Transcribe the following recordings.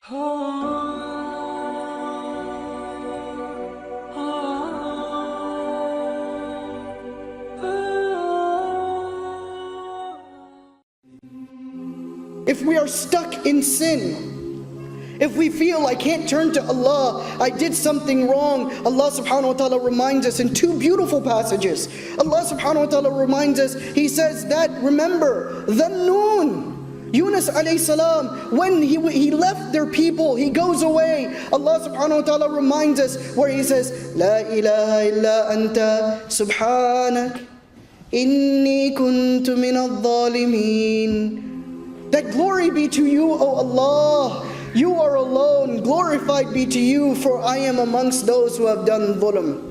If we are stuck in sin, if we feel I can't turn to Allah, I did something wrong, Allah subhanahu wa ta'ala reminds us in two beautiful passages. Allah subhanahu wa ta'ala reminds us, He says that, remember, Dhannun, Yunus alayhi salam, when he left their people, he goes away. Allah subhanahu wa ta'ala reminds us where He says, La ilaha illa anta subhanak, inni kuntu min al-dhalimin. That glory be to you, O Allah. You are alone, glorified be to you, for I am amongst those who have done dhulm.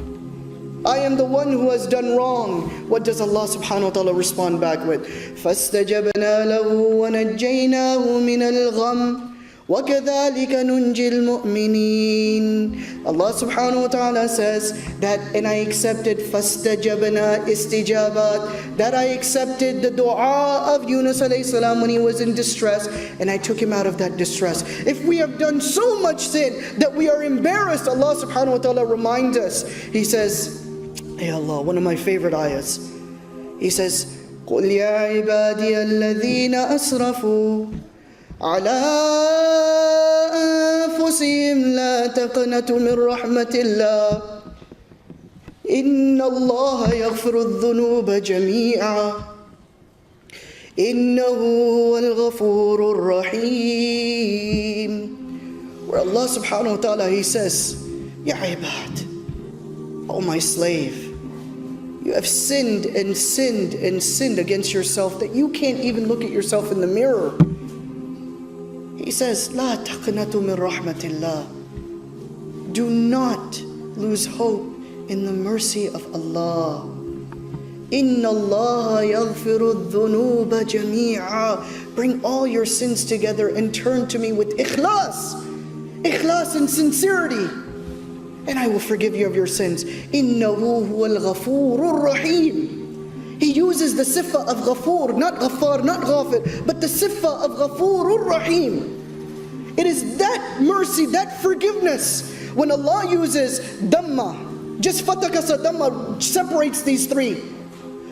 I am the one who has done wrong. What does Allah subhanahu wa ta'ala respond back with? فَاسْتَجَبْنَا لَهُ وَنَجَّيْنَاهُ مِنَ الْغَمِّ وَكَذَلِكَ نُنْجِي الْمُؤْمِنِينَ. Allah subhanahu wa ta'ala says that, and I accepted فَاسْتَجَبْنَا istijabat, that I accepted the dua of Yunus alayhi salam when he was in distress, and I took him out of that distress. If we have done so much sin that we are embarrassed, Allah subhanahu wa ta'ala reminds us. He says, Hey Allah, one of my favorite ayahs. He says, قُلْ يَا عِبَادِيَ الَّذِينَ أَسْرَفُوا عَلَىٰ أَنفُسِهِمْ لَا تَقْنَطُوا مِنْ رَحْمَةِ اللَّهِ إِنَّ اللَّهَ يَغْفِرُ الذُّنُوبَ جَمِيعًا إِنَّهُ هُوَ الْغَفُورُ الرَّحِيمُ. Where Allah subhanahu wa ta'ala, He says, Ya ibad, O my slave, you have sinned and sinned and sinned against yourself that you can't even look at yourself in the mirror. He says, La taqnatu min rahmatillah. Do not lose hope in the mercy of Allah. Inna Allah yaghfiru dhunuba jami'a. Bring all your sins together and turn to me with ikhlas. Ikhlas and sincerity. And I will forgive you of your sins. Innahu huwal ghafurur rahim. He uses the sifa of Ghafoor, not Ghaffar, not Ghafir, but the sifa of Ghafurur Rahim. It is that mercy, that forgiveness. When Allah uses Dhamma, just Fatakasa Dhamma separates these three.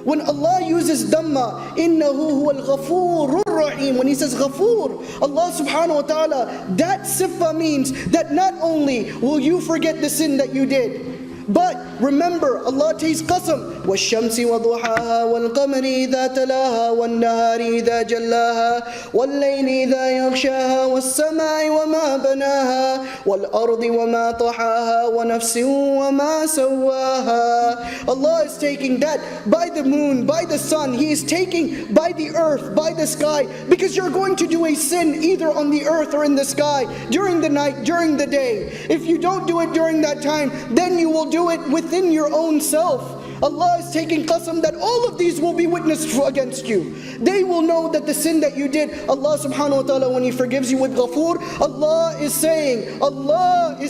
When Allah uses Dhamma, Innahu huwal Ghafurur Rahim, when He says Ghafoor, Allah subhanahu wa ta'ala, that sifa means that not only will you forget the sin that you did, but remember, Allah takes qasam. وَالشَّمْسِ وَضُحَاهَا وَالْقَمَرِ إِذَا تَلَاهَا وَالنَّهَارِ إِذَا جَلَّاهَا وَاللَّيْلِ إِذَا يَغْشَاهَا وَالسَّمَاءِ وَمَا بَنَاهَا وَالْأَرْضِ وَمَا طَحَاهَا وَنَفْسٍ وَمَا سَوَّاهَا. Allah is taking that by the moon, by the sun. He is taking by the earth, by the sky, because you're going to do a sin either on the earth or in the sky, during the night, during the day. If you don't do it during that time, then you will do it within your own self. Allah is taking qasam that all of these will be witnessed against you. They will know that the sin that you did, Allah subhanahu wa ta'ala, when He forgives you with Ghafoor, Allah is saying, Innahu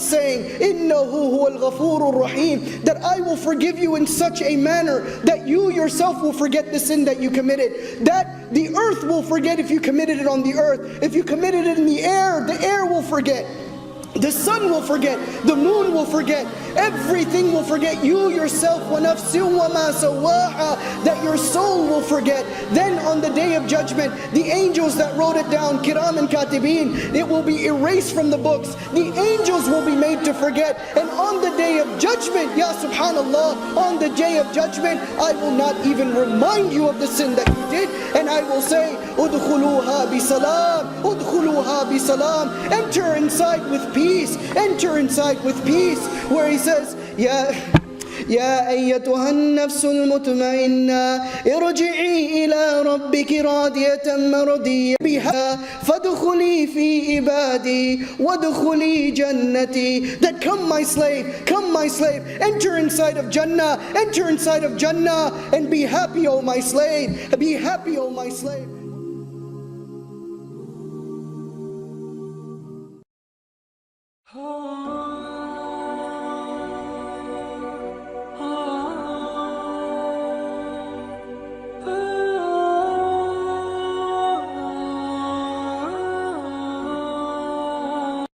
huwal Ghafurur Rahim, that I will forgive you in such a manner that you yourself will forget the sin that you committed. That the earth will forget if you committed it on the earth. If you committed it in the air will forget. The sun will forget, the moon will forget, everything will forget. You yourself, وَنَفْسٍ وَمَا سَوَّاهَا, that your soul will forget. Then on the day of judgment, the angels that wrote it down, kiram and katibin, it will be erased from the books. The angels will be made to forget. And on the day of judgment, ya subhanallah, on the day of judgment, I will not even remind you of the sin that you did. And I will say, udkhuluha bisalam, udkhuluha bisalam, enter inside with peace. Enter inside with peace. Where He says, Ya أيتها النفس المطمئنة ارجعي إلى ربك راضية مرضية بها فادخلي في عبادي وادخلي جنتي. That come my slave, enter inside of Jannah, and be happy, O my slave, be happy, O my slave.